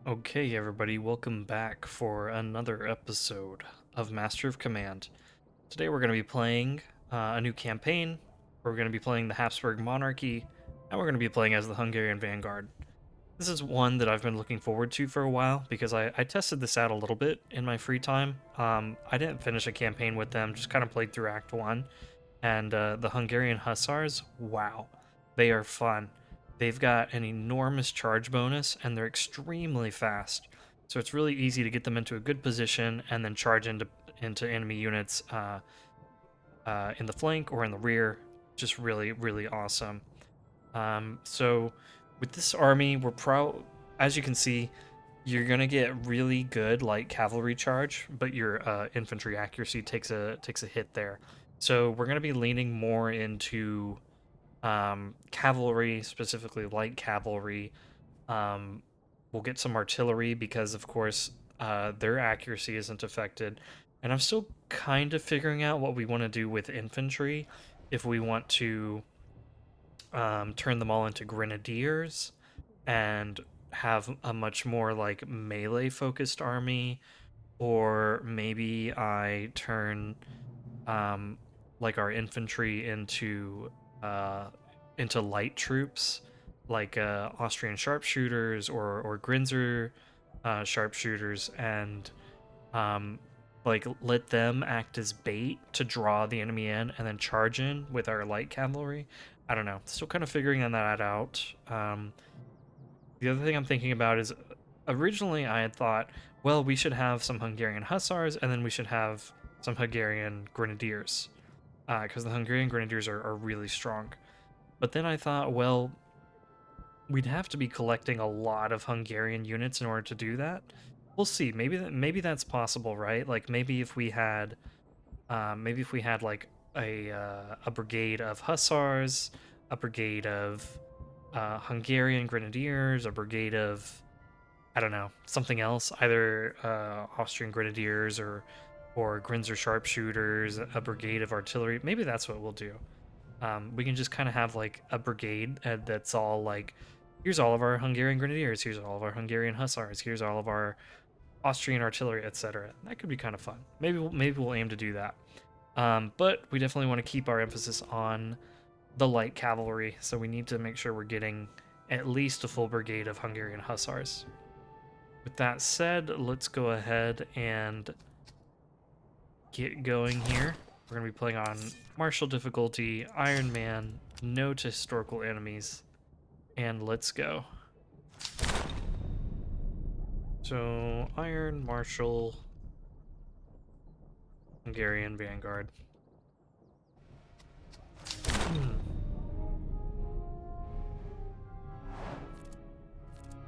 Okay, everybody, welcome back for another episode of Master of Command. Today we're going to be playing a new campaign. We're going to be playing the Habsburg Monarchy, and we're going to be playing as the Hungarian Vanguard. This is one that I've been looking forward to for a while because I tested this out a little bit in my free time. I didn't finish a campaign with them, just kind of played through Act 1. And the Hungarian Hussars, wow, they are fun. They've got an enormous charge bonus, and they're extremely fast. So it's really easy to get them into a good position and then charge into enemy units in the flank or in the rear. Just really, really awesome. So with this army, as you can see, you're gonna get really good light cavalry charge, but your infantry accuracy takes a hit there. So we're gonna be leaning more into cavalry, specifically light cavalry. Um, we'll get some artillery because, of course, their accuracy isn't affected. And I'm still kind of figuring out what we want to do with infantry. If we want to turn them all into grenadiers and have a much more like melee focused army, or maybe I turn like our infantry uh, into light troops, like Austrian sharpshooters or Grinzer sharpshooters, and um, like let them act as bait to draw the enemy in, and then charge in with our light cavalry. I don't know. Still kind of figuring on that out. The other thing I'm thinking about is originally I had thought, well, we should have some Hungarian hussars, and then we should have some Hungarian grenadiers, because the Hungarian grenadiers are really strong. But then I thought, well, we'd have to be collecting a lot of Hungarian units in order to do that. We'll see. Maybe that's possible, right? Like maybe if we had like a brigade of hussars, a brigade of Hungarian grenadiers, a brigade of, I don't know, something else, either Austrian grenadiers or Grinzer sharpshooters, a brigade of artillery. Maybe that's what we'll do. We can just kind of have like a brigade that's all like, here's all of our Hungarian grenadiers, here's all of our Hungarian hussars, here's all of our Austrian artillery, etc. That could be kind of fun. Maybe we'll aim to do that. But we definitely want to keep our emphasis on the light cavalry, so we need to make sure we're getting at least a full brigade of Hungarian hussars. With that said, let's go ahead and get going here. We're going to be playing on Marshal difficulty, Iron Man, no to historical enemies, and let's go. So, Iron, Marshal, Hungarian Vanguard.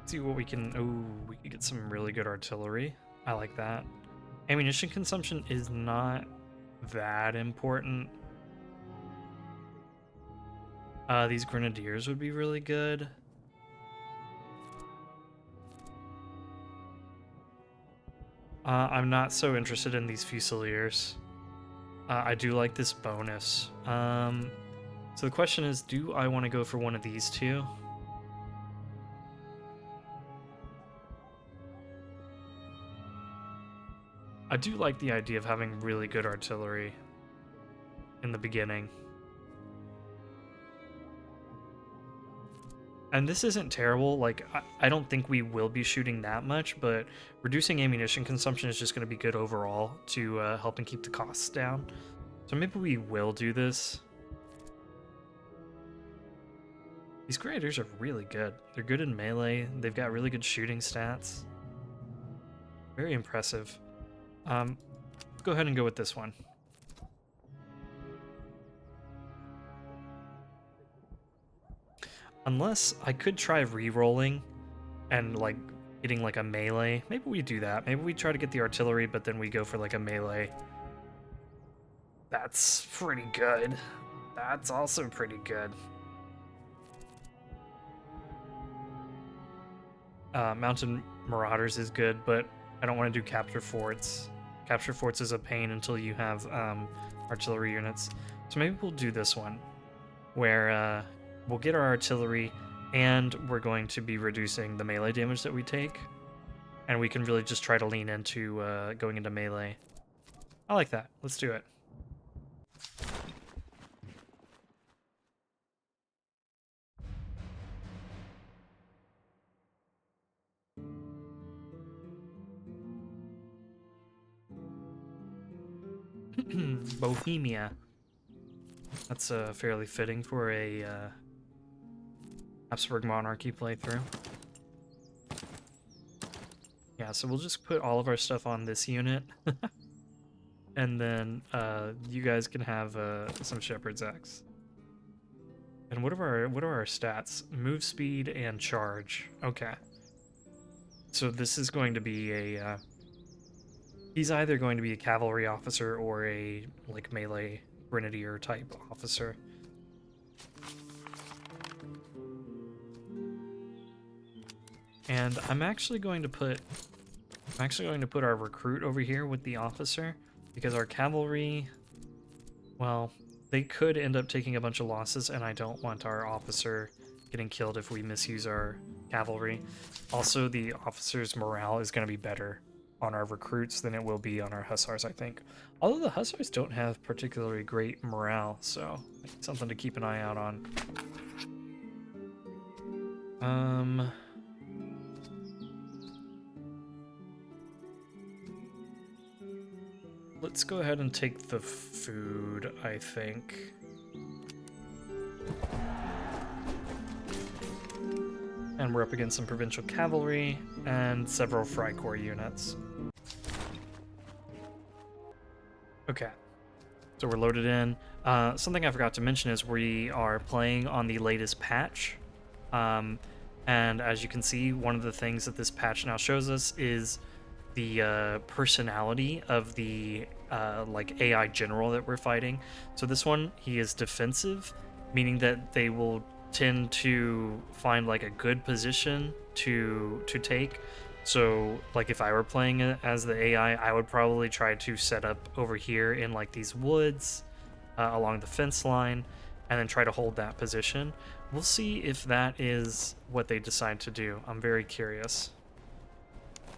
See what we can. Oh, we can get some really good artillery. I like that. Ammunition consumption is not that important. These grenadiers would be really good. I'm not so interested in these Fusiliers. I do like this bonus. So the question is, do I want to go for one of these two? I do like the idea of having really good artillery in the beginning. And this isn't terrible. Like, I don't think we will be shooting that much, but reducing ammunition consumption is just going to be good overall to help and keep the costs down. So maybe we will do this. These grenadiers are really good. They're good in melee. They've got really good shooting stats. Very impressive. Let's go ahead and go with this one. Unless I could try re-rolling and like getting like a melee. Maybe we do that. Maybe we try to get the artillery, but then we go for like a melee. That's pretty good. That's also pretty good. Mountain Marauders is good, but I don't want to do Capture Forts. Capture Forts is a pain until you have artillery units. So maybe we'll do this one, where we'll get our artillery, and we're going to be reducing the melee damage that we take. and we can really just try to lean into going into melee. I like that. Let's do it. Bohemia. That's fairly fitting for a Habsburg monarchy playthrough. Yeah, so we'll just put all of our stuff on this unit, and then you guys can have some Shepherd's Axe. And what are our stats? Move speed and charge. Okay. So this is going to be a he's either going to be a cavalry officer or a like melee grenadier type officer. And I'm actually going to put our recruit over here with the officer, because our cavalry, well, they could end up taking a bunch of losses, and I don't want our officer getting killed if we misuse our cavalry. Also, the officer's morale is going to be better on our recruits than it will be on our hussars, I think. Although the hussars don't have particularly great morale, so something to keep an eye out on. Let's go ahead and take the food, I think. And we're up against some provincial cavalry and several Freikorps units. Okay, so we're loaded in. Something I forgot to mention is we are playing on the latest patch. And as you can see, one of the things that this patch now shows us is the personality of the like AI general that we're fighting. So this one, he is defensive, meaning that they will tend to find like a good position to take. So like if I were playing it as the AI, I would probably try to set up over here in like these woods along the fence line, and then try to hold that position. We'll see if that is what they decide to do. I'm very curious.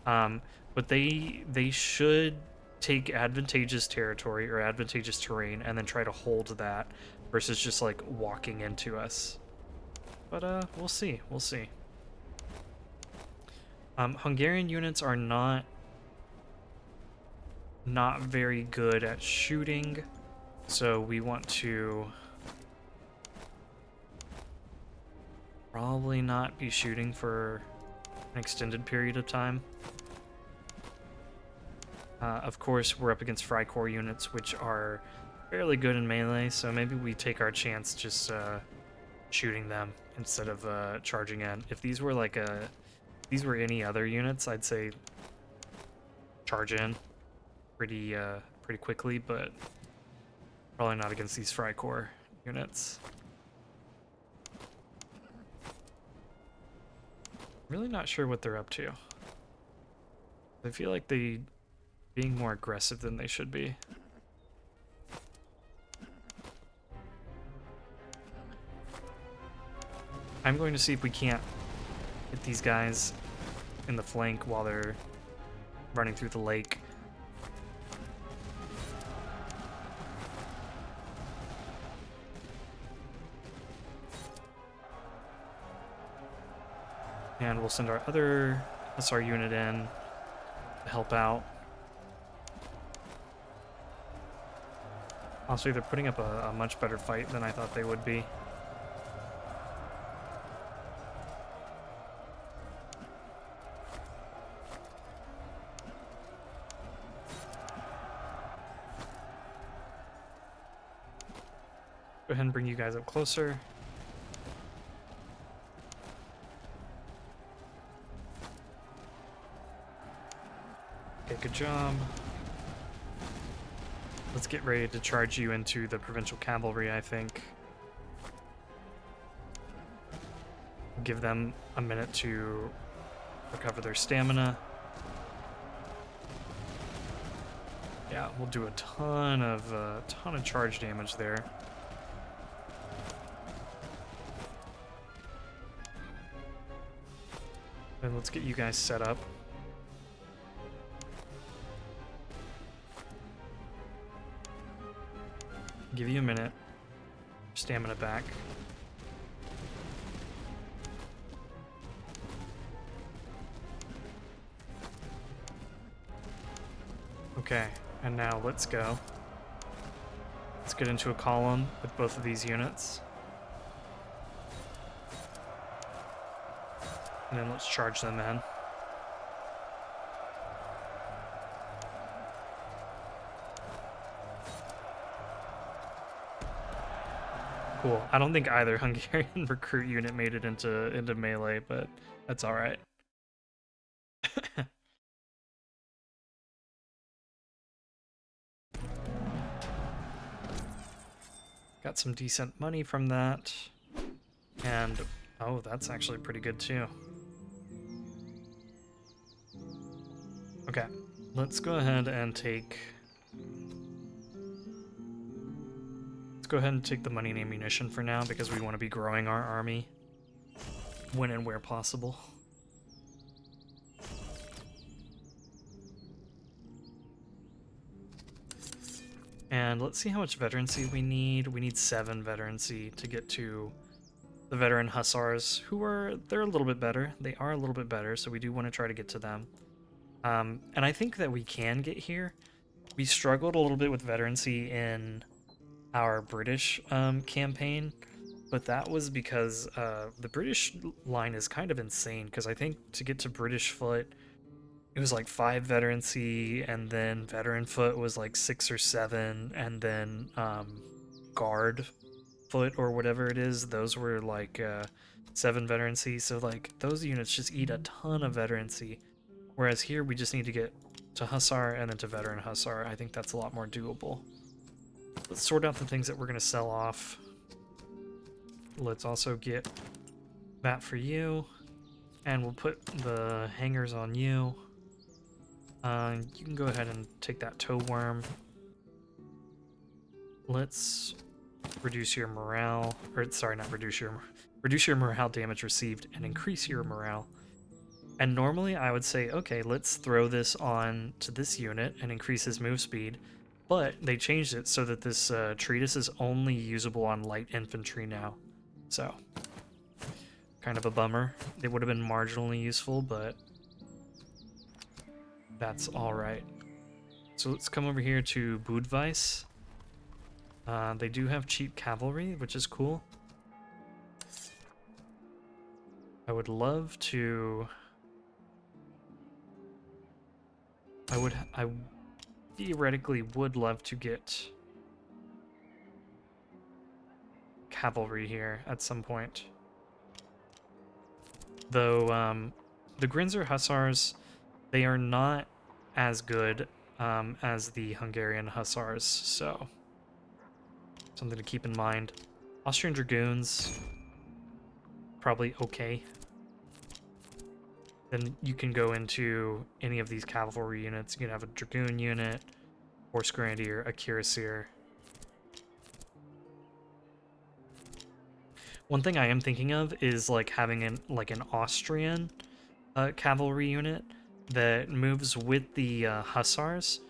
But they should take advantageous territory or advantageous terrain and then try to hold that versus just like walking into us. But we'll see. We'll see. Hungarian units are not very good at shooting, so we want to probably not be shooting for an extended period of time. Of course, we're up against Freikorps units, which are fairly good in melee, so maybe we take our chance just shooting them instead of charging in. If these were like these were any other units, I'd say charge in pretty quickly, but probably not against these Freikorps units. Really not sure what they're up to. I feel like they being more aggressive than they should be. I'm going to see if we can't hit these guys in the flank while they're running through the lake. And we'll send our other SR unit in to help out. Honestly, they're putting up a much better fight than I thought they would be. Go ahead and bring you guys up closer. Okay, good job. Let's get ready to charge you into the provincial cavalry, I think. Give them a minute to recover their stamina. Yeah, we'll do a ton of charge damage there. And let's get you guys set up. Give you a minute. Stamina back. Okay, and now let's go. Let's get into a column with both of these units. And then let's charge them in. Cool. I don't think either Hungarian recruit unit made it into melee, but that's all right. Got some decent money from that. And oh, that's actually pretty good too. Okay, let's go ahead and take the money and ammunition for now because we want to be growing our army when and where possible. And let's see how much veterancy we need. We need 7 veterancy to get to the veteran hussars, they're a little bit better. They are a little bit better, so we do want to try to get to them. And I think that we can get here. We struggled a little bit with veterancy in our British campaign, but that was because the British line is kind of insane, because I think to get to British foot, it was like 5 veterancy, and then veteran foot was like 6 or 7, and then guard foot or whatever it is, those were like 7 veterancy, so like those units just eat a ton of veterancy, whereas here we just need to get to hussar and then to veteran hussar. I think that's a lot more doable. Let's sort out the things that we're going to sell off. Let's also get that for you, and we'll put the hangers on you. You can go ahead and take that tow worm. Let's reduce your morale, or sorry, not reduce your morale damage received and increase your morale. And normally I would say, okay, let's throw this on to this unit and increase his move speed, but they changed it so that this treatise is only usable on light infantry now. So, kind of a bummer. It would have been marginally useful, but that's alright. So let's come over here to Budweis. They do have cheap cavalry, which is cool. I would love to... I theoretically would love to get cavalry here at some point. Though, the Grinzer Hussars, they are not as good as the Hungarian Hussars, so something to keep in mind. Austrian Dragoons, probably okay. Then you can go into any of these cavalry units. You can have a Dragoon unit, Horse Grenadier, a Cuirassier. One thing I am thinking of is like having an Austrian cavalry unit that moves with the hussars,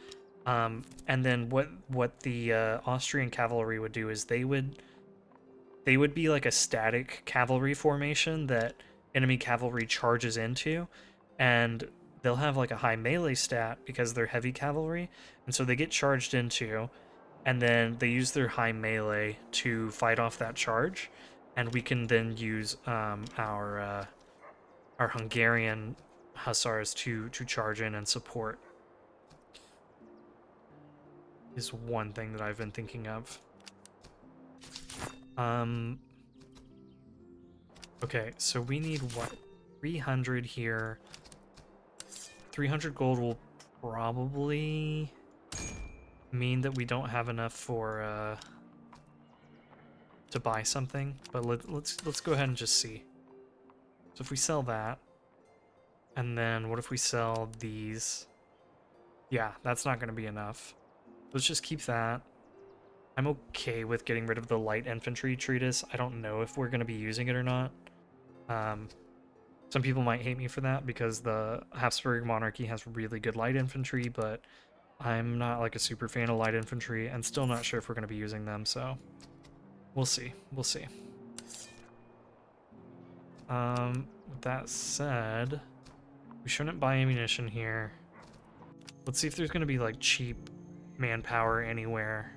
and then what the Austrian cavalry would do is they would be like a static cavalry formation that enemy cavalry charges into, and they'll have like a high melee stat because they're heavy cavalry, and so they get charged into, and then they use their high melee to fight off that charge, and we can then use our Hungarian hussars to charge in and support. Is one thing that I've been thinking of. Okay, so we need what? 300 here. 300 gold will probably mean that we don't have enough for to buy something, but let's go ahead and just see. So if we sell that, and then what if we sell these? Yeah, that's not going to be enough. Let's just keep that. I'm okay with getting rid of the light infantry treatise. I don't know if we're going to be using it or not. Some people might hate me for that because the Habsburg monarchy has really good light infantry, but I'm not like a super fan of light infantry and still not sure if we're going to be using them, so we'll see. We'll see. With that said, we shouldn't buy ammunition here. Let's see if there's going to be like cheap manpower anywhere.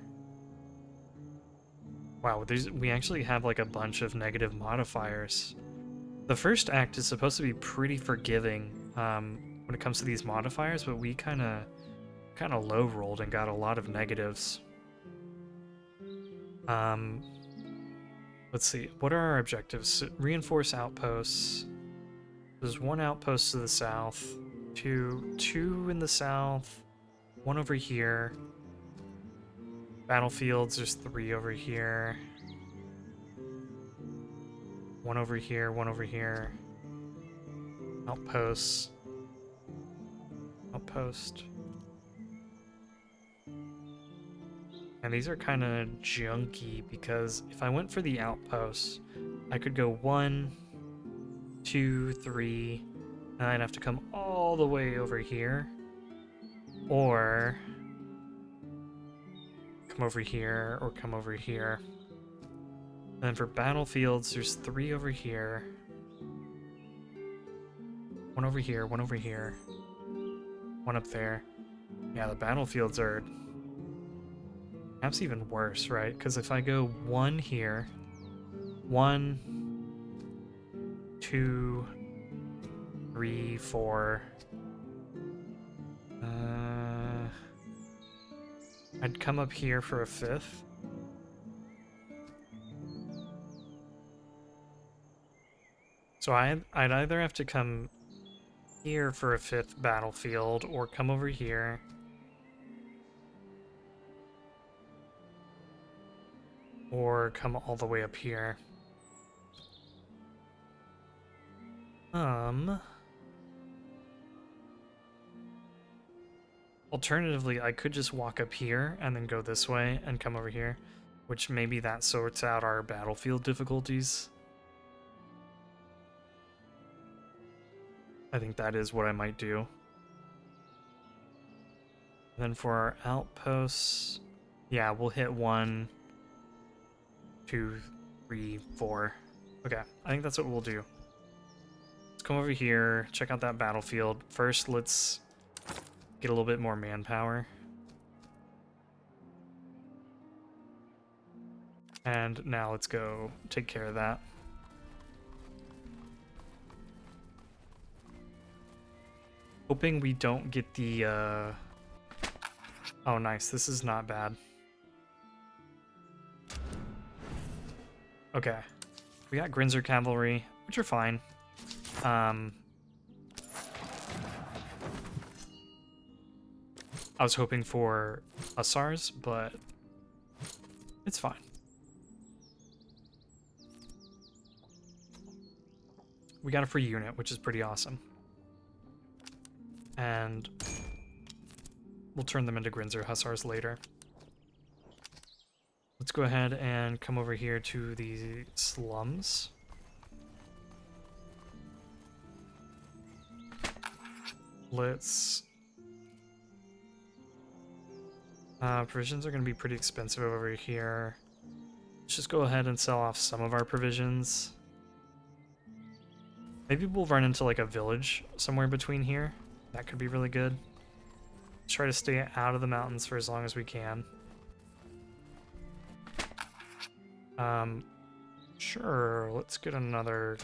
Wow, we actually have like a bunch of negative modifiers. The first act is supposed to be pretty forgiving when it comes to these modifiers, but we kind of low rolled and got a lot of negatives. Let's see, what are our objectives? Reinforce outposts. There's one outpost to the south, two in the south, one over here. Battlefields, there's 3 over here. One over here, one over here. Outposts. Outpost. And these are kind of junky because if I went for the outposts, I could go 1, 2, 3, and I'd have to come all the way over here. Or come over here, or come over here. And then for battlefields, there's 3 over here. 1 over here, 1 over here. 1 up there. Yeah, the battlefields are perhaps even worse, right? Because if I go 1 here, 1, 2, 3, 4. I'd come up here for a 5th. So I'd either have to come here for a 5th battlefield or come over here. Or come all the way up here. Alternatively, I could just walk up here and then go this way and come over here, which maybe that sorts out our battlefield difficulties. I think that is what I might do. And then for our outposts, yeah, we'll hit 1, 2, 3, 4. Okay, I think that's what we'll do. Let's come over here, check out that battlefield. First, let's get a little bit more manpower. And now let's go take care of that. Hoping we don't get the, Oh, nice. This is not bad. Okay. We got Grinzer Cavalry, which are fine. I was hoping for Hussars, but it's fine. We got a free unit, which is pretty awesome. And we'll turn them into Grinzer Hussars later. Let's go ahead and come over here to the slums. Let's... provisions are going to be pretty expensive over here. Let's just go ahead and sell off some of our provisions. Maybe we'll run into like a village somewhere between here. That could be really good. Let's try to stay out of the mountains for as long as we can. Sure, let's get another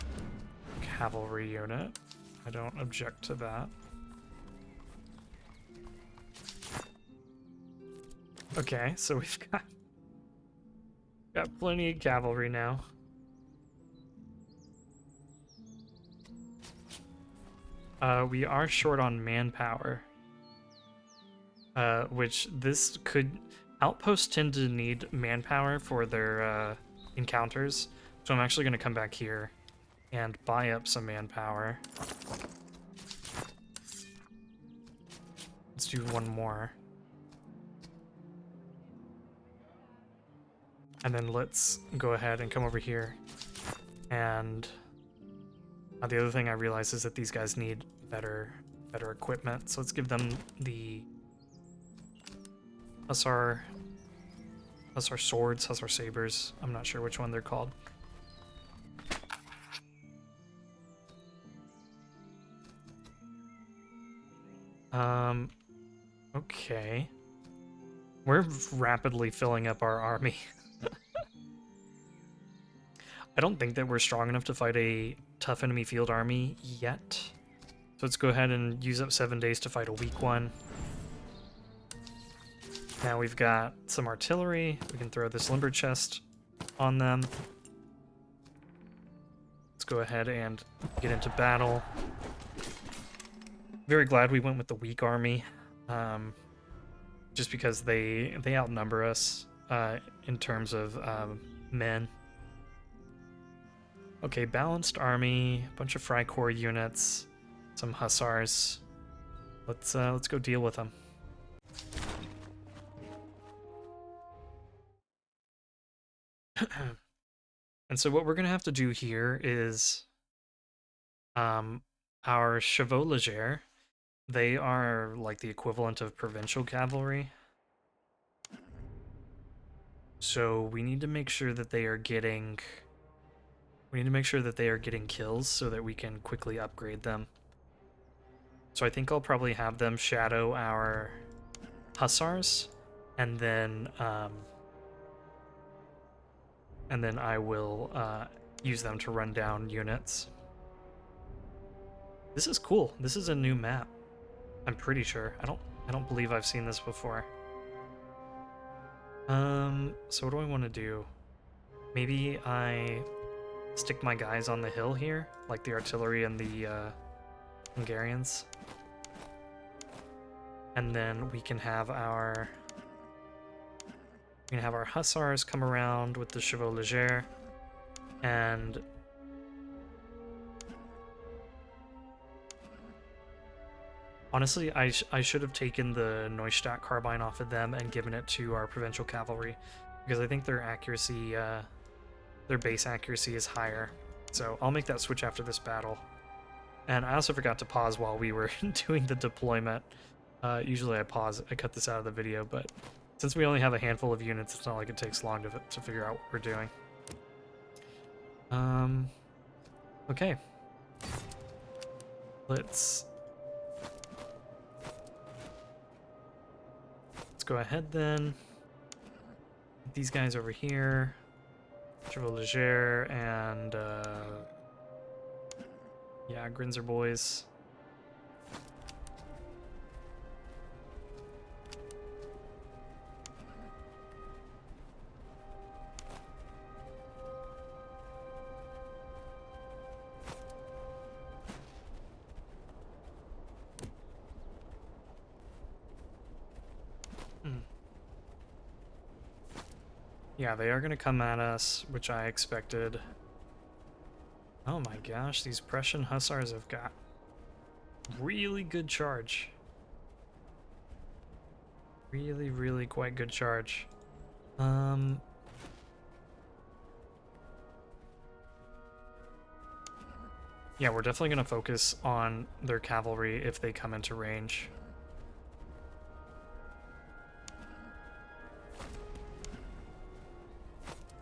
cavalry unit. I don't object to that. Okay, so we've got plenty of cavalry now. We are short on manpower, which this could... Outposts tend to need manpower for their encounters, so I'm actually going to come back here and buy up some manpower. Let's do one more. And then let's go ahead and come over here. And the other thing I realize is that these guys need better equipment, so let's give them the Hussar swords, Hussar sabers. I'm not sure which one they're called. Okay. We're rapidly filling up our army. I don't think that we're strong enough to fight a tough enemy field army yet. So let's go ahead and use up 7 days to fight a weak one. Now we've got some artillery. We can throw this limber chest on them. Let's go ahead and get into battle. Very glad we went with the weak army, just because they outnumber us in terms of men. Okay, balanced army, a bunch of Freikorps units, some hussars. Let's go deal with them. And so what we're gonna have to do here is our chevaux légers, they are like the equivalent of provincial cavalry. So we need to make sure that they are getting kills so that we can quickly upgrade them. So I think I'll probably have them shadow our hussars, and then I will use them to run down units. This is cool. This is a new map. I'm pretty sure. I don't believe I've seen this before. So what do I want to do? Maybe I stick my guys on the hill here, like the artillery and the Hungarians. And then we can have our hussars come around with the chevaux légers, and honestly, I should have taken the Neustadt carbine off of them and given it to our provincial cavalry, because I think their accuracy, their base accuracy is higher. So I'll make that switch after this battle. And I also forgot to pause while we were doing the deployment. Usually I cut this out of the video, but since we only have a handful of units, it's not like it takes long to figure out what we're doing. Okay. Let's go ahead then. Get these guys over here. Chevaux légers and yeah, Grinzer boys. Yeah, they are going to come at us, which I expected. Oh my gosh, these Prussian hussars have got really good charge. Really, really quite good charge. Yeah, we're definitely going to focus on their cavalry if they come into range.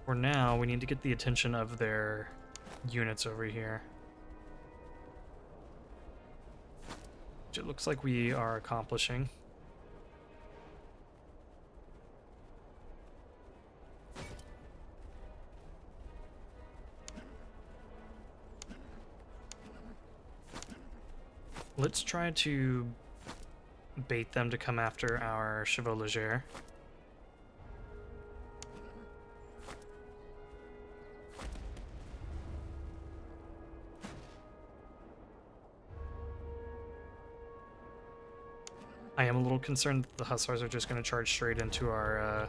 For now, we need to get the attention of their units over here, which it looks like we are accomplishing. Let's try to bait them to come after our chevaux légers. I am a little concerned that the hussars are just going to charge straight into our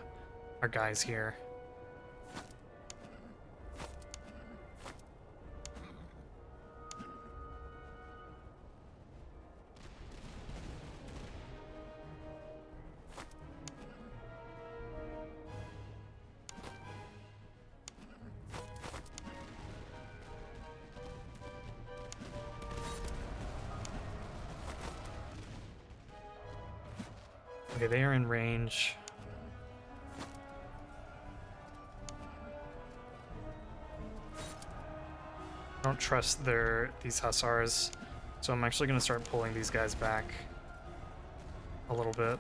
guys here. Okay, they are in range. I don't trust these hussars, so I'm actually going to start pulling these guys back a little bit.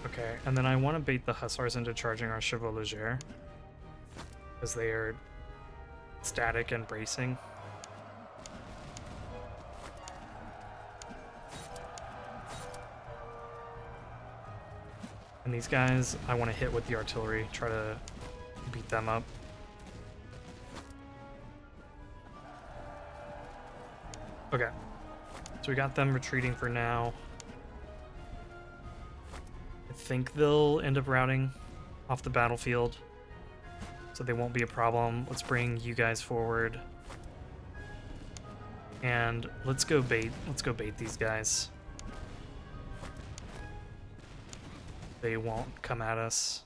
Okay, and then I want to bait the hussars into charging our chevaux légers, because they are static and bracing. And these guys, I want to hit with the artillery, try to beat them up. Okay, so we got them retreating for now. I think they'll end up routing off the battlefield, so they won't be a problem. Let's bring you guys forward. And let's go bait these guys. They won't come at us.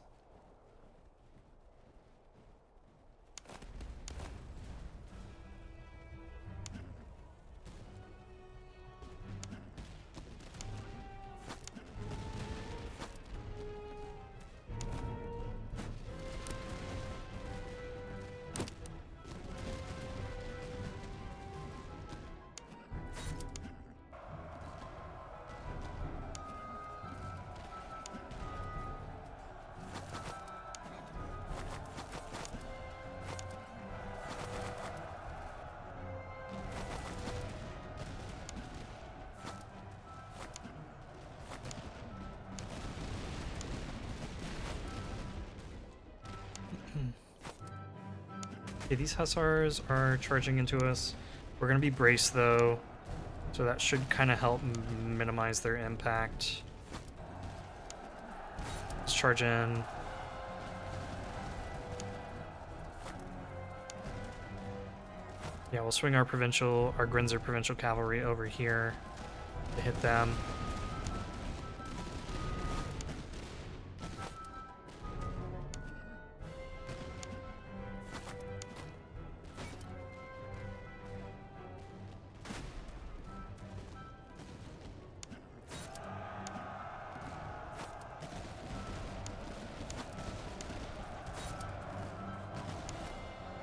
Okay, these hussars are charging into us. We're going to be braced though, so that should kind of help minimize their impact. Let's charge in. Yeah, we'll swing our Grinzer provincial cavalry over here to hit them.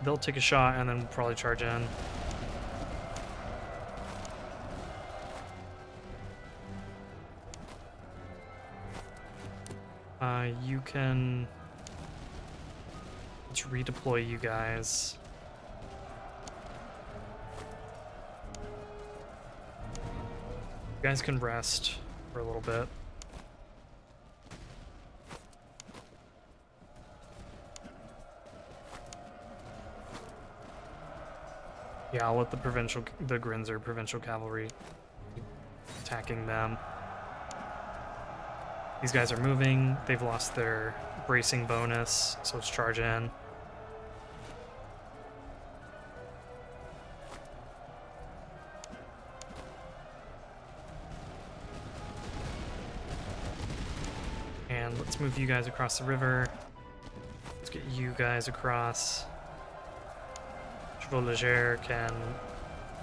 They'll take a shot and then probably charge in. You can... Let's redeploy you guys. You guys can rest for a little bit. Yeah, I'll let the Grinzer provincial cavalry keep attacking them. These guys are moving. They've lost their bracing bonus, so let's charge in. And let's move you guys across the river. Let's get you guys across. Chevaux légers can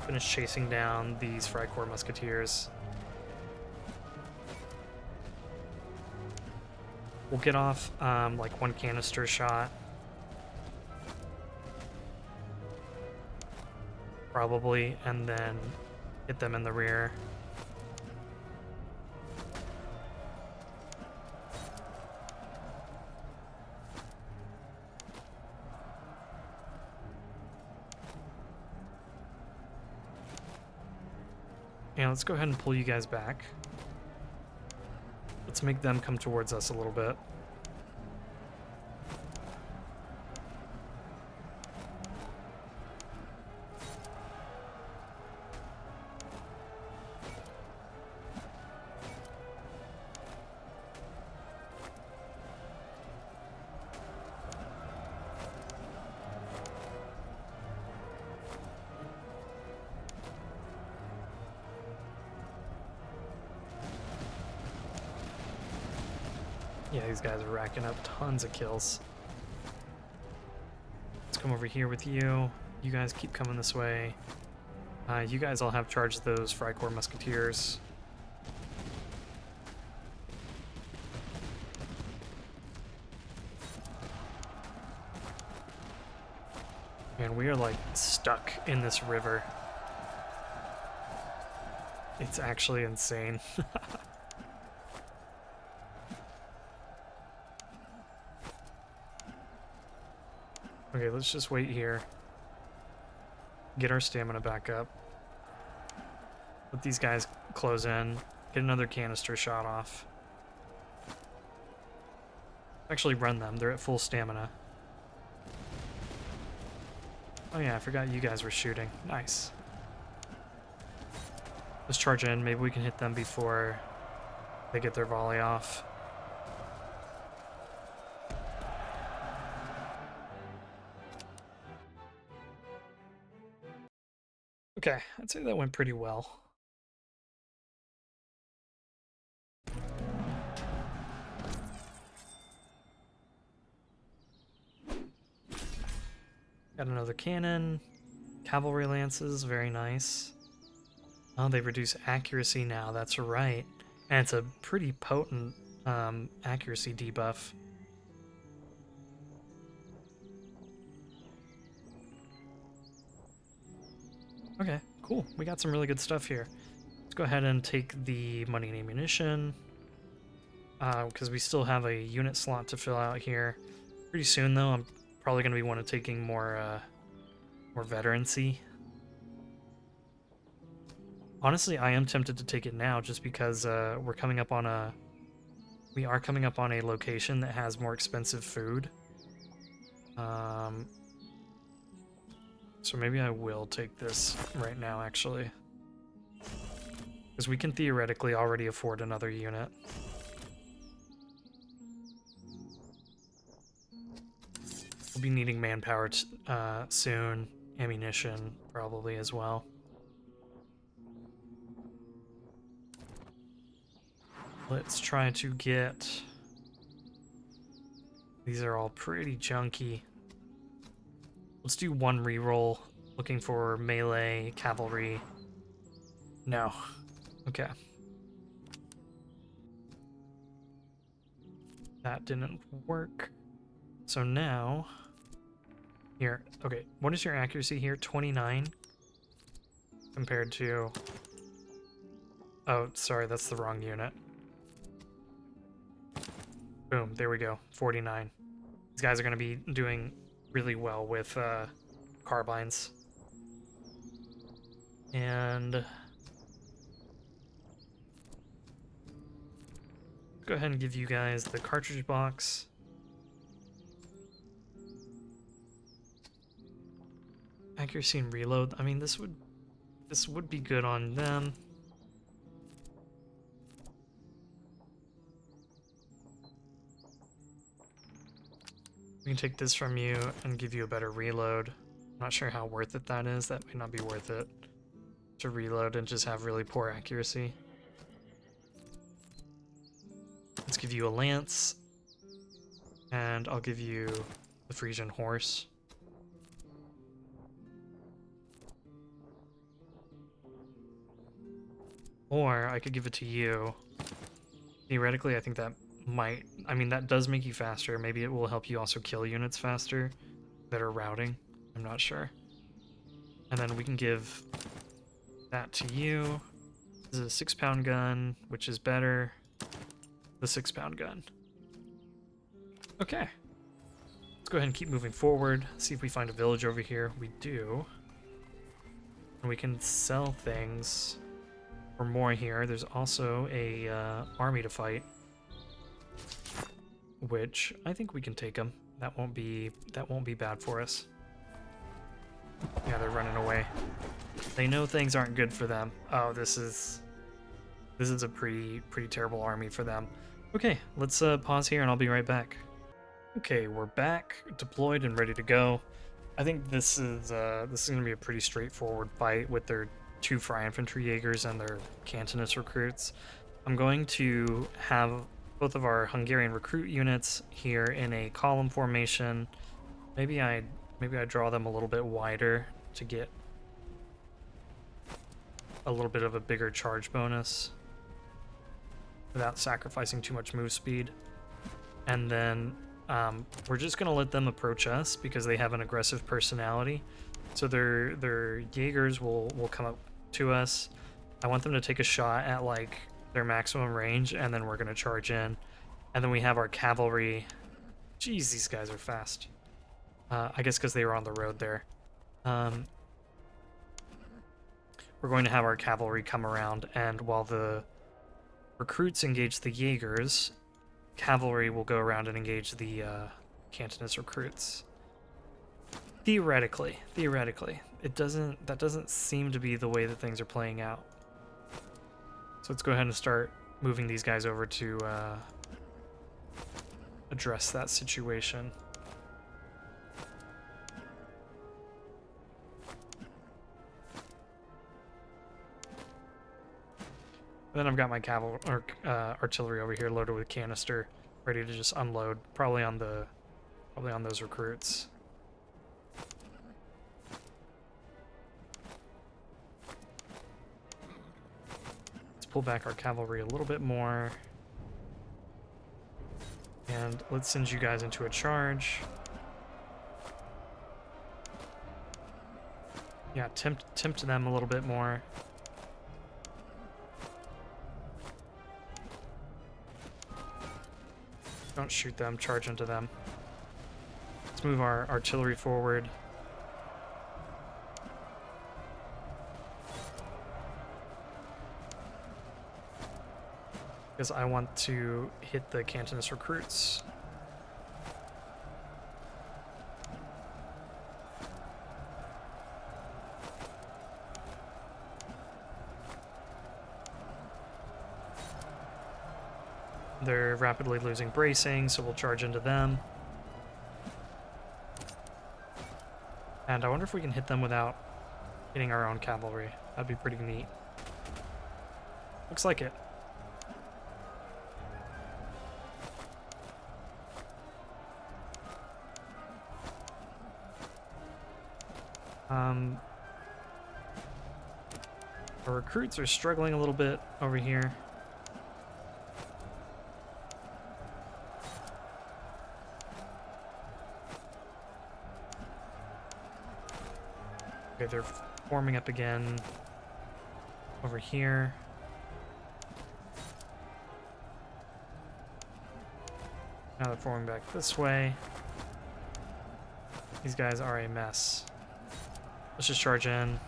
finish chasing down these Freikorps musketeers. We'll get off like one canister shot. Probably, and then hit them in the rear. And let's go ahead and pull you guys back. Let's make them come towards us a little bit. Yeah, these guys are racking up tons of kills. Let's come over here with you. You guys keep coming this way. You guys all have charge of those Freikorps Musketeers. And we are like stuck in this river. It's actually insane. Okay, let's just wait here. Get our stamina back up. Let these guys close in. Get another canister shot off. Actually run them. They're at full stamina. Oh yeah, I forgot you guys were shooting. Nice. Let's charge in. Maybe we can hit them before they get their volley off. Okay, I'd say that went pretty well. Got another cannon. Cavalry lances, very nice. Oh, they reduce accuracy now, that's right. And it's a pretty potent accuracy debuff. Okay, cool. We got some really good stuff here. Let's go ahead and take the money and ammunition. Because we still have a unit slot to fill out here. Pretty soon, though, I'm probably going to be taking more veterancy. Honestly, I am tempted to take it now just because we are coming up on a location that has more expensive food. So maybe I will take this right now, actually. Because we can theoretically already afford another unit. We'll be needing manpower soon. Ammunition, probably, as well. Let's try to get... These are all pretty junky. Let's do one reroll, looking for melee, cavalry. No. Okay. That didn't work. So now... Here, okay, what is your accuracy here? 29? Compared to... Oh, sorry, that's the wrong unit. Boom, there we go, 49. These guys are going to be doing really well with carbines. And... go ahead and give you guys the cartridge box. Accuracy and reload. I mean, this would be good on them. We can take this from you and give you a better reload. I'm not sure how worth it that is. That might not be worth it to reload and just have really poor accuracy. Let's give you a lance, and I'll give you the Frisian horse. Or I could give it to you. Theoretically, I think that might... I mean, that does make you faster. Maybe it will help you also kill units faster that are routing. I'm not sure. And then we can give that to you. This is a 6-pound gun, which is better. The 6-pound gun. Okay. Let's go ahead and keep moving forward. See if we find a village over here. We do. And we can sell things for more here. There's also a army to fight, which I think we can take them. That won't be bad for us. Yeah, they're running away. They know things aren't good for them. Oh, this is a pretty terrible army for them. Okay, let's pause here and I'll be right back. Okay, we're back, deployed and ready to go. I think this is going to be a pretty straightforward fight with their 2 Fry Infantry Jaegers and their Cantonist recruits. I'm going to have both of our Hungarian recruit units here in a column formation. Maybe I draw them a little bit wider to get a little bit of a bigger charge bonus without sacrificing too much move speed. And then we're just gonna let them approach us because they have an aggressive personality. So their Jaegers will come up to us. I want them to take a shot at like their maximum range, and then we're gonna charge in. And then we have our cavalry. Jeez, these guys are fast. I guess because they were on the road there. We're going to have our cavalry come around, and while the recruits engage the Jaegers, cavalry will go around and engage the Cantonist recruits. Theoretically, that doesn't seem to be the way that things are playing out. So let's go ahead and start moving these guys over to address that situation. And then I've got my artillery over here loaded with canister, ready to just unload, probably on those recruits. Let's pull back our cavalry a little bit more, and let's send you guys into a charge. Yeah, tempt them a little bit more. Don't shoot them, charge into them. Let's move our artillery forward. Because I want to hit the Cantonist recruits. They're rapidly losing bracing, so we'll charge into them. And I wonder if we can hit them without hitting our own cavalry. That'd be pretty neat. Looks like it. Our recruits are struggling a little bit over here. Okay, they're forming up again over here. Now they're forming back this way. These guys are a mess. Let's just charge in.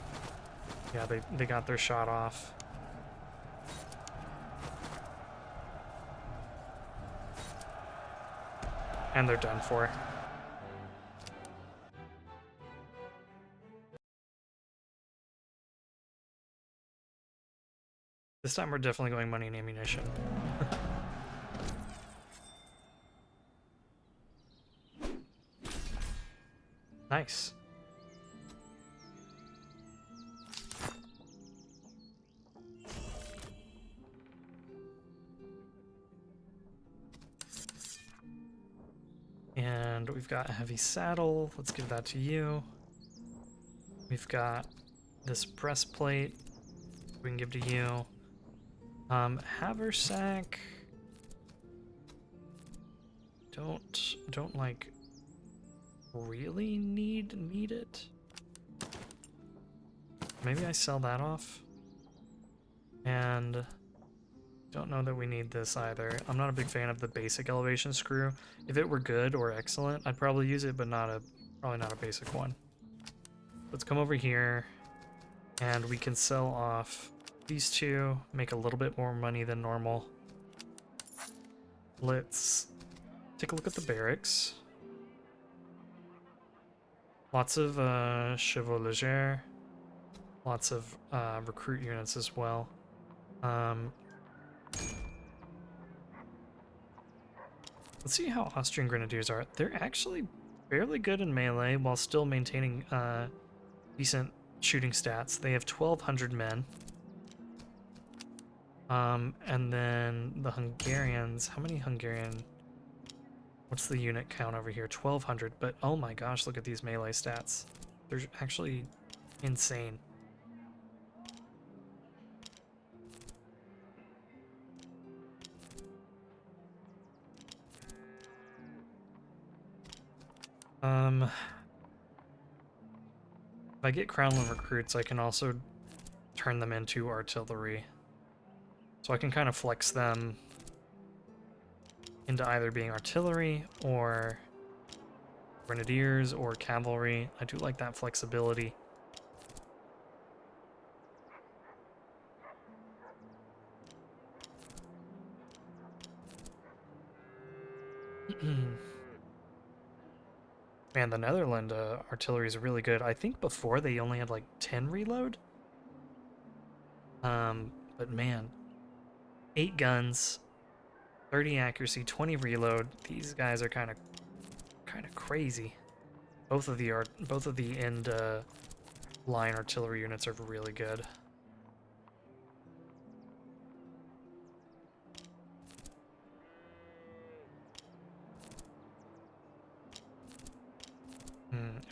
Yeah, they got their shot off. And they're done for. This time we're definitely going money and ammunition. Nice. And we've got a heavy saddle. Let's give that to you. We've got this breastplate we can give to you. Haversack. Don't like really need it. Maybe I sell that off. And don't know that we need this either. I'm not a big fan of the basic elevation screw. If it were good or excellent, I'd probably use it, but probably not a basic one. Let's come over here and we can sell off these two, make a little bit more money than normal. Let's take a look at the barracks. Lots of chevaux légers, lots of recruit units as well. Let's see how Austrian Grenadiers are. They're actually fairly good in melee while still maintaining decent shooting stats. They have 1,200 men. And then the Hungarians, how many Hungarian, what's the unit count over here? 1,200, but oh my gosh, look at these melee stats. They're actually insane. If I get Crownland recruits, I can also turn them into artillery. So I can kind of flex them into either being artillery or grenadiers or cavalry. I do like that flexibility. Man, the Netherlands artillery is really good. I think before they only had like 10 reload. But man, 8 guns, 30 accuracy, 20 reload. These guys are kind of crazy. Both of the end line artillery units are really good.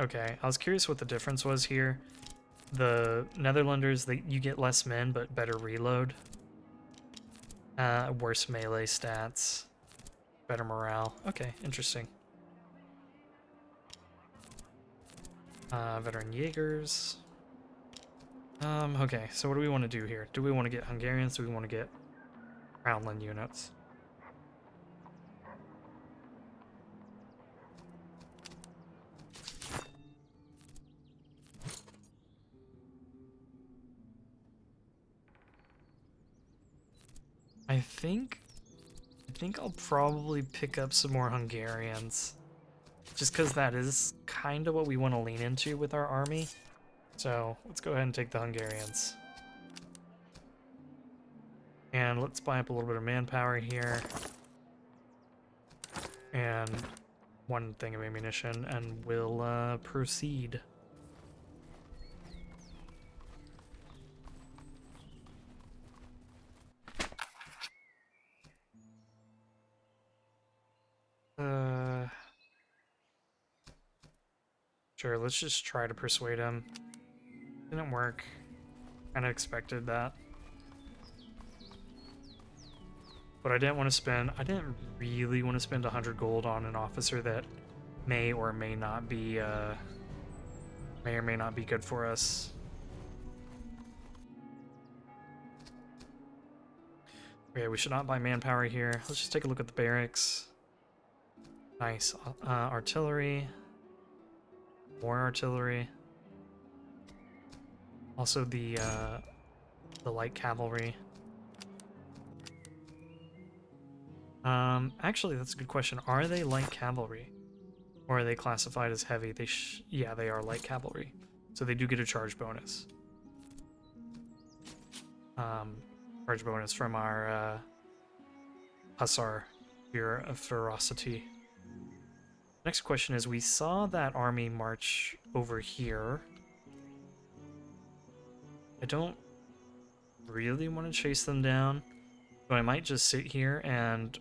Okay, I was curious what the difference was here. The Netherlanders, you get less men, but better reload. Worse melee stats. Better morale. Okay, interesting. Veteran Jaegers. Okay, so what do we want to do here? Do we want to get Hungarians? Do we want to get Crownland units? I think I'll probably pick up some more Hungarians. Just because that is kind of what we want to lean into with our army. So let's go ahead and take the Hungarians. And let's buy up a little bit of manpower here. And one thing of ammunition, and we'll proceed. Sure, let's just try to persuade him. Didn't work. Kinda expected that. But I didn't really want to spend 100 gold on an officer that may or may not be good for us. Okay, we should not buy manpower here. Let's just take a look at the barracks. Nice. Artillery. More artillery. Also the light cavalry. Actually, that's a good question. Are they light cavalry? Or are they classified as heavy? Yeah, they are light cavalry. So they do get a charge bonus. Charge bonus from our Hussar here of Ferocity. Next question is, we saw that army march over here. I don't really want to chase them down, so I might just sit here and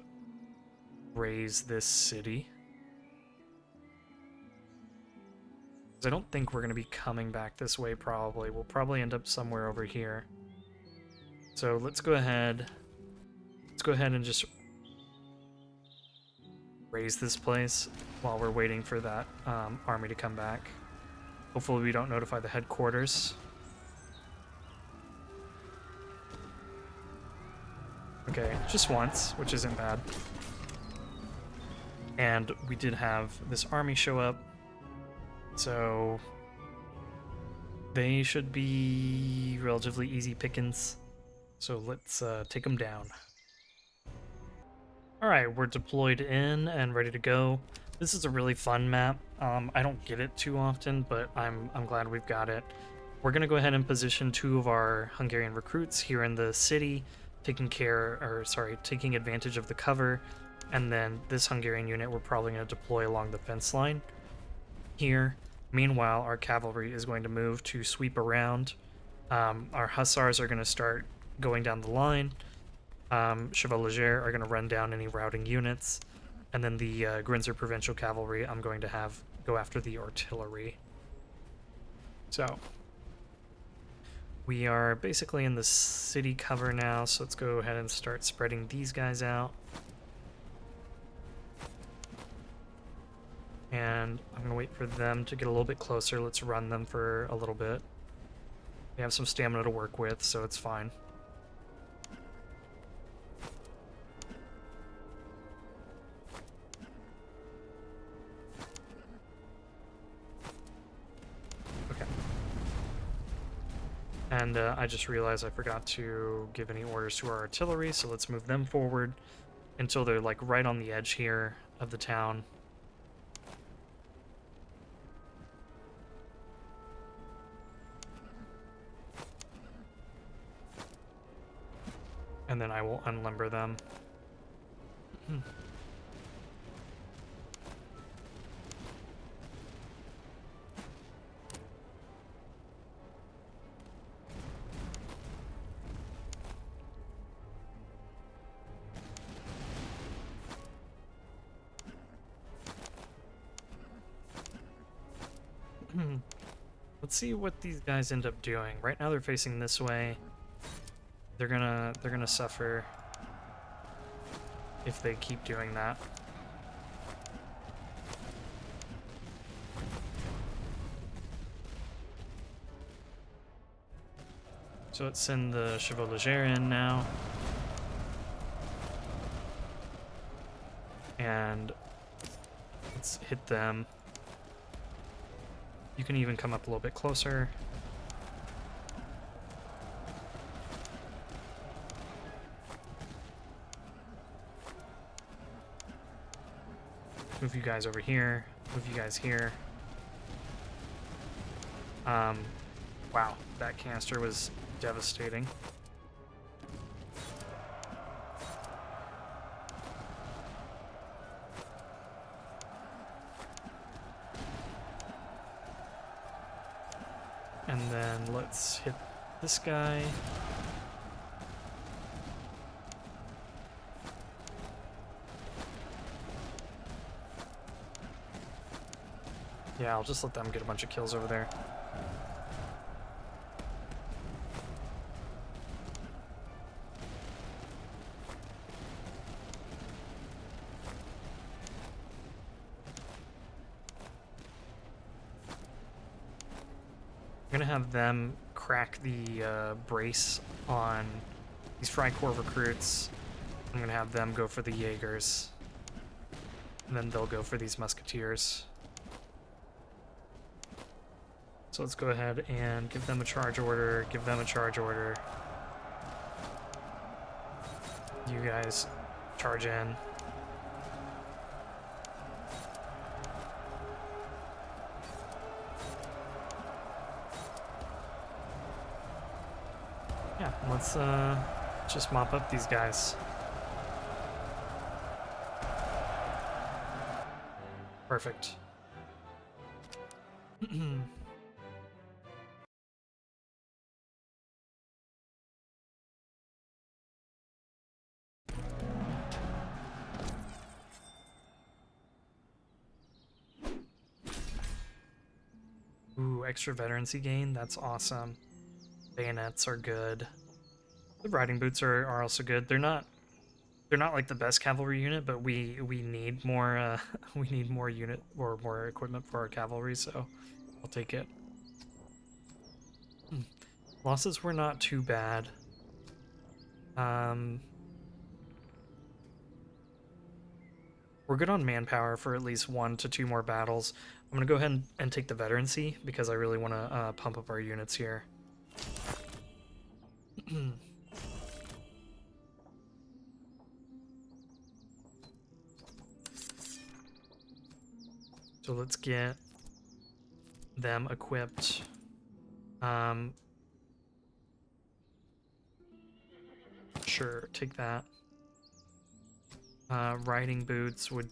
raise this city. Because I don't think we're going to be coming back this way, probably. We'll probably end up somewhere over here. So let's go ahead and just raise this place while we're waiting for that army to come back. Hopefully we don't notify the headquarters. Okay, just once, which isn't bad. And we did have this army show up, so they should be relatively easy pickings. So let's take them down. Alright, we're deployed in and ready to go. This is a really fun map. I don't get it too often, but I'm glad we've got it. We're going to go ahead and position 2 of our Hungarian recruits here in the city, taking advantage of the cover. And then this Hungarian unit we're probably going to deploy along the fence line here. Meanwhile, our cavalry is going to move to sweep around. Our hussars are going to start going down the line, Chevalier are going to run down any routing units, and then the Grinzer Provincial Cavalry, I'm going to have go after the artillery. So we are basically in the city cover now, so let's go ahead and start spreading these guys out. And I'm going to wait for them to get a little bit closer. Let's run them for a little bit. We have some stamina to work with, so it's fine. Okay. And I just realized I forgot to give any orders to our artillery, so let's move them forward until they're like right on the edge here of the town. And then I will unlimber them. Let's see what these guys end up doing. Right now they're facing this way. They're gonna suffer if they keep doing that. So let's send the Chevalier in now. And let's hit them. You can even come up a little bit closer. Move you guys over here. Move you guys here. Wow, that canister was devastating. And then let's hit this guy. Yeah, I'll just let them get a bunch of kills over there. I'm gonna have them crack the brace on these Freikorps recruits. I'm gonna have them go for the Jaegers. And then they'll go for these Musketeers. So let's go ahead and give them a charge order, give them a charge order. You guys charge in. Yeah, let's just mop up these guys. Perfect. Ooh, extra veterancy gain, that's awesome. Bayonets are good. The riding boots are also good. They're not like the best cavalry unit, but we need more we need more unit or more equipment for our cavalry, so I'll take it. Losses were not too bad. We're good on manpower for at least 1 to 2 more battles. I'm gonna go ahead and take the veterancy because I really want to pump up our units here. So let's get them equipped. Sure, take that. Riding boots would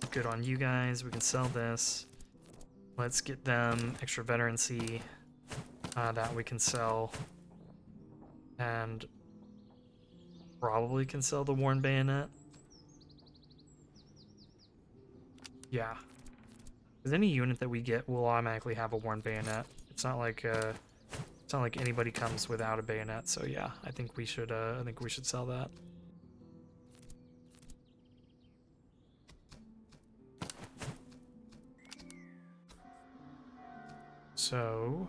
be good on you guys. We can sell this. Let's get them extra veterancy that we can sell. And Probably can sell the worn bayonet. Yeah. Because any unit that we get will automatically have a worn bayonet. It's not like anybody comes without a bayonet. So yeah, I think we should sell that. So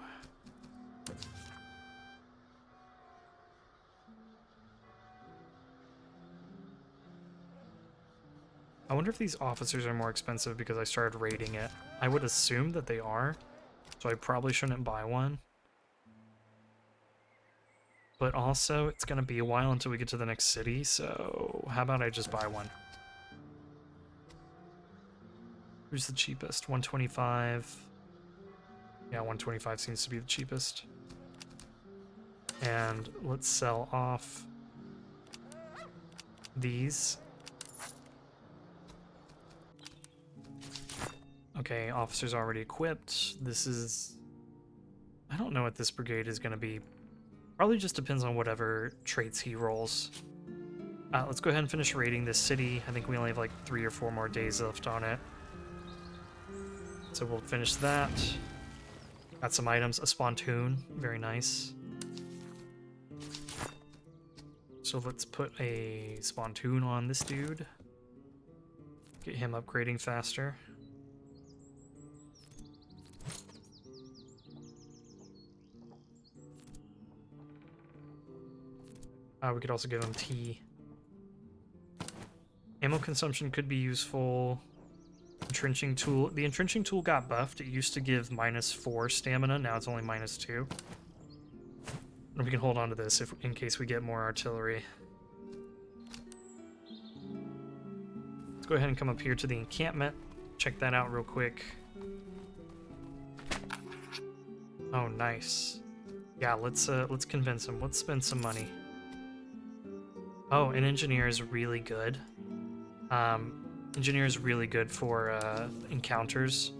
I wonder if these officers are more expensive because I started raiding it. I would assume that they are, so I probably shouldn't buy one. But also, it's going to be a while until we get to the next city, so how about I just buy one? Who's the cheapest? 125. Yeah, 125 seems to be the cheapest. And let's sell off these. Okay, officers already equipped. This is... I don't know what this brigade is going to be. Probably just depends on whatever traits he rolls. Let's go ahead and finish raiding this city. I think we only have like 3 or 4 more days left on it. So we'll finish that. Got some items. A spontoon. Very nice. So let's put a spontoon on this dude. Get him upgrading faster. We could also give him tea. Ammo consumption could be useful. Entrenching tool. The entrenching tool got buffed. It used to give -4 stamina. Now it's only -2. And we can hold on to this in case we get more artillery. Let's go ahead and come up here to the encampment. Check that out real quick. Oh, nice. Yeah, let's convince him. Let's spend some money. Oh, an engineer is really good. Engineer is really good for encounters.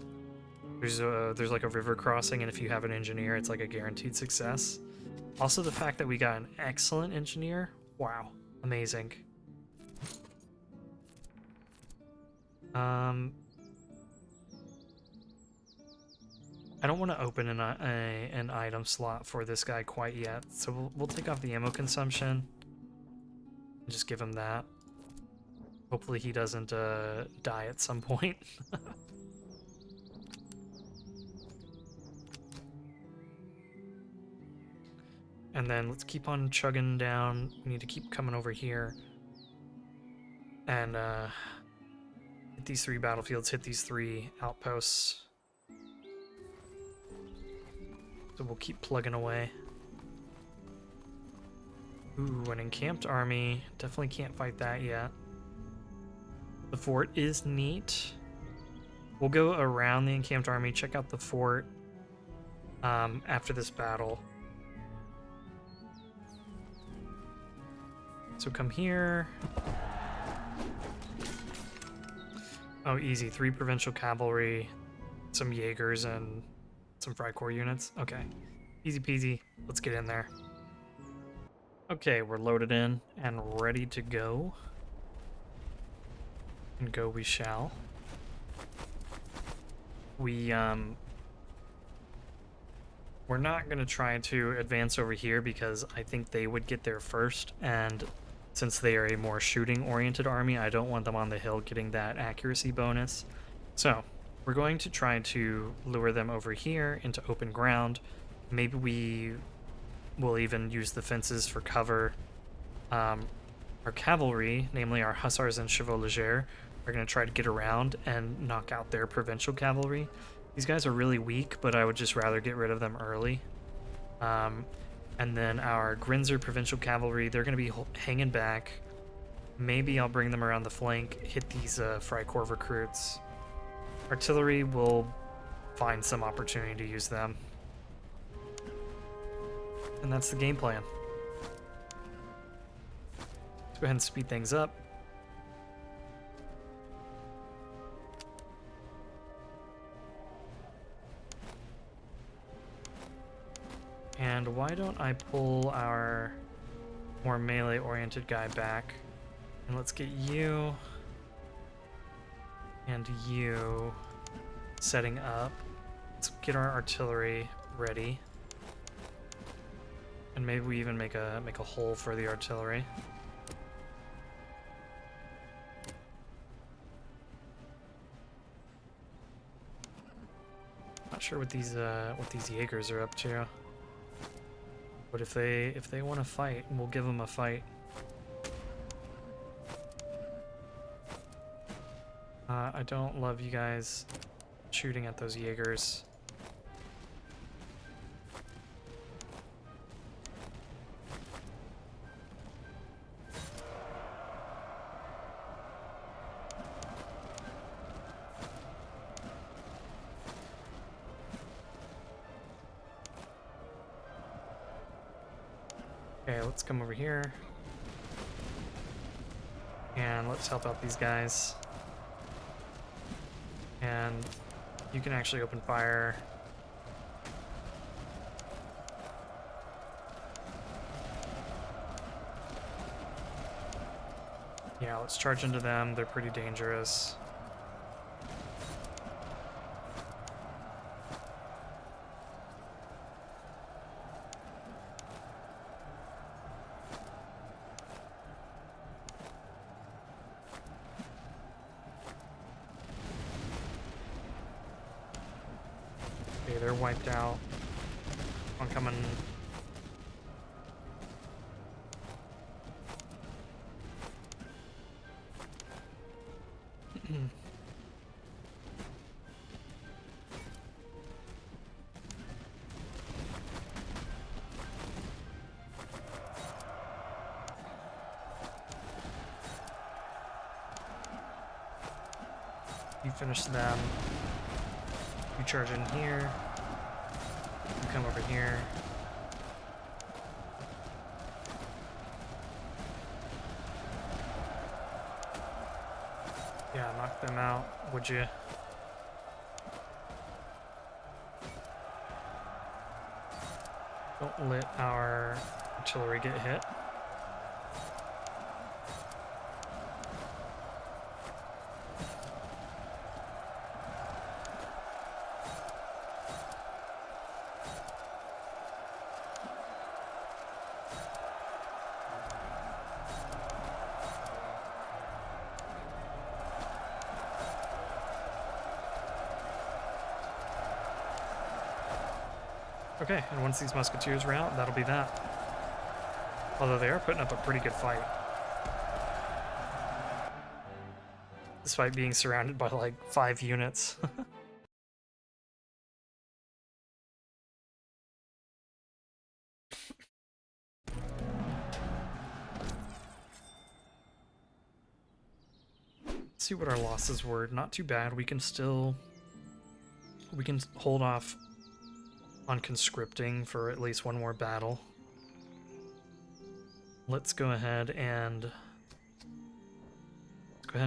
There's like a river crossing, and if you have an engineer, it's like a guaranteed success. Also, the fact that we got an excellent engineer, wow, amazing. I don't want to open an item slot for this guy quite yet, so we'll take off the ammo consumption. Just give him that. Hopefully he doesn't die at some point. And then let's keep on chugging down. We need to keep coming over here. And hit these 3 battlefields, hit these 3 outposts. So we'll keep plugging away. Ooh, an encamped army. Definitely can't fight that yet. The fort is neat. We'll go around the encamped army, check out the fort after this battle. So come here. Oh, easy. 3 provincial cavalry, some Jaegers, and some Freikorps units. Okay. Easy peasy. Let's get in there. Okay, we're loaded in and ready to go. And go we shall. We're not going to try to advance over here because I think they would get there first, and since they are a more shooting-oriented army, I don't want them on the hill getting that accuracy bonus. So, we're going to try to lure them over here into open ground. Maybe we will even use the fences for cover. Our cavalry, namely our hussars and chevaux légers, are going to try to get around and knock out their provincial cavalry. These guys are really weak, but I would just rather get rid of them early. And then our Grinzer provincial cavalry, they're going to be hanging back. Maybe I'll bring them around the flank, hit these Freikorps recruits. Artillery will find some opportunity to use them. And that's the game plan. Let's go ahead and speed things up. And why don't I pull our more melee-oriented guy back. And let's get you and you setting up. Let's get our artillery ready. And maybe we even make a hole for the artillery. Not sure what these Jaegers are up to. But if they want to fight, we'll give them a fight. I don't love you guys shooting at those Jaegers. Okay, let's come over here. And let's help out these guys. And you can actually open fire. Yeah, let's charge into them. They're pretty dangerous. Okay, they're wiped out. One coming. You finish them. You charge in here. You come over here. Yeah, knock them out, would you? Don't let our artillery get hit. Okay, and once these musketeers are out, that'll be that. Although they are putting up a pretty good fight. Despite being surrounded by like 5 units. Let's see what our losses were. Not too bad. We can hold off on conscripting for at least one more battle. Let's go ahead and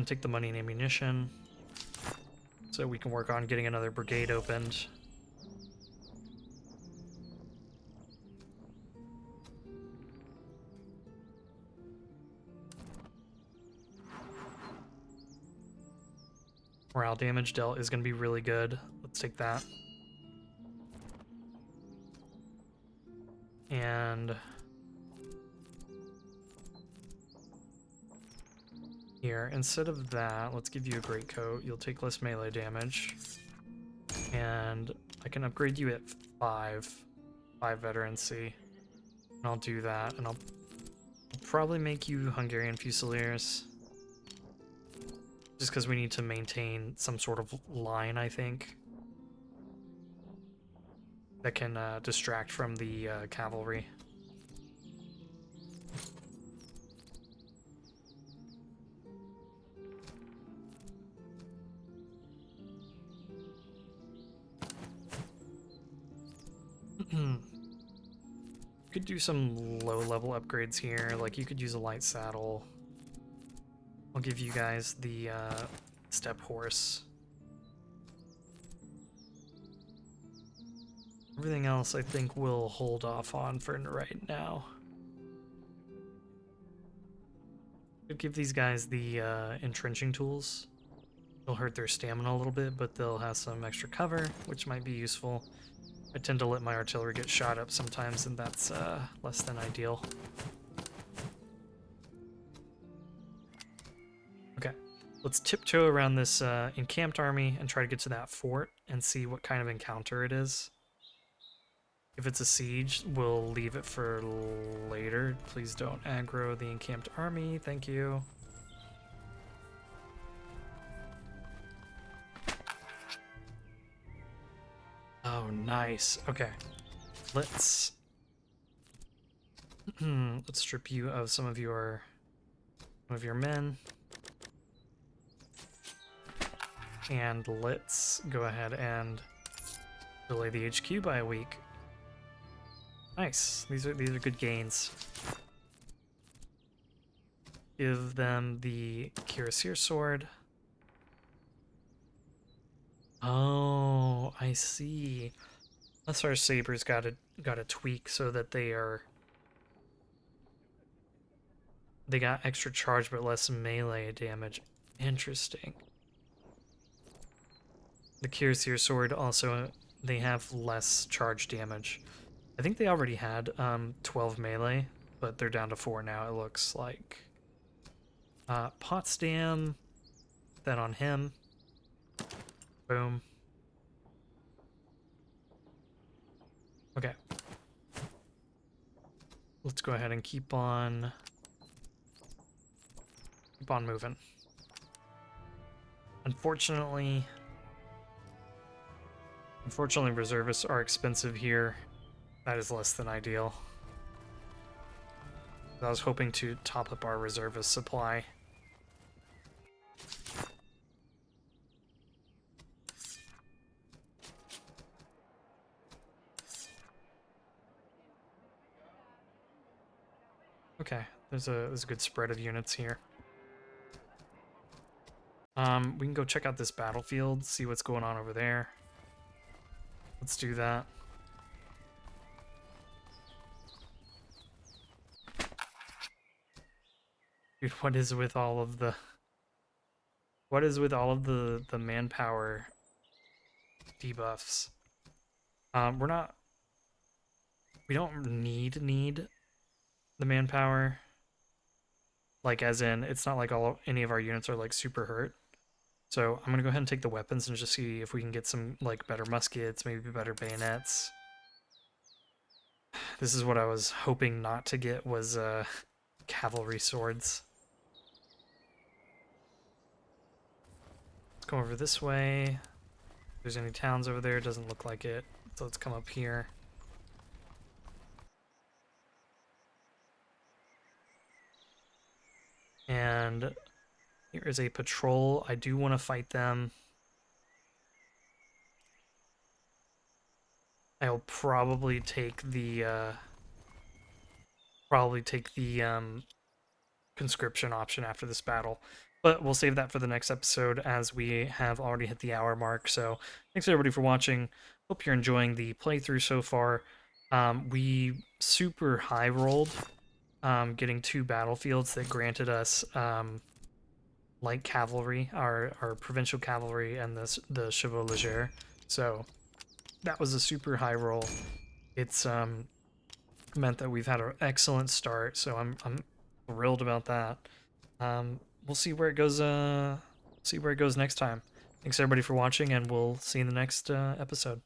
take the money and ammunition so we can work on getting another brigade opened. Morale damage dealt is going to be really good. Let's take that. And here, instead of that, let's give you a great coat. You'll take less melee damage. And I can upgrade you at 5 veterancy. And I'll do that, and I'll probably make you Hungarian Fusiliers. Just because we need to maintain some sort of line, I think. That can distract from the cavalry. Could do some low-level upgrades here, like you could use a light saddle. I'll give you guys the step horse. Everything else I think we'll hold off on for right now. Could give these guys the entrenching tools. They'll hurt their stamina a little bit, but they'll have some extra cover, which might be useful. I tend to let my artillery get shot up sometimes, and that's less than ideal. Okay, let's tiptoe around this encamped army and try to get to that fort and see what kind of encounter it is. If it's a siege, we'll leave it for later. Please don't aggro the encamped army. Thank you. Oh, nice. Okay. Let's strip you of some of your men. And let's go ahead and delay the HQ by a week. Nice. These are good gains. Give them the Cuirassier sword. Oh, I see. Unless our sabers got a tweak so that they got extra charge but less melee damage. Interesting. The Cuirassier sword also, they have less charge damage. I think they already had 12 melee, but they're down to 4 now, it looks like. Potsdam, then on him. Boom. Okay. Let's go ahead and keep on moving. Unfortunately, reservists are expensive here. That is less than ideal. I was hoping to top up our reservist supply. Okay, there's a good spread of units here. We can go check out this battlefield, see what's going on over there. Let's do that. Dude, what is with all of the manpower debuffs? We don't need the manpower. Like, as in, it's not like any of our units are like super hurt. So I'm gonna go ahead and take the weapons and just see if we can get some like better muskets, maybe better bayonets. This is what I was hoping not to get, was cavalry swords. Let's go over this way. If there's any towns over there, it doesn't look like it. So let's come up here. And here is a patrol. I do want to fight them. I'll probably take the conscription option after this battle, but we'll save that for the next episode as we have already hit the hour mark. So thanks everybody for watching. Hope you're enjoying the playthrough so far. We super high rolled, getting 2 battlefields that granted us light cavalry, our provincial cavalry, and the chevaux légers. So that was a super high roll. It's meant that we've had an excellent start, so I'm thrilled about that. We'll see where it goes. See where it goes next time. Thanks everybody for watching, and we'll see you in the next episode.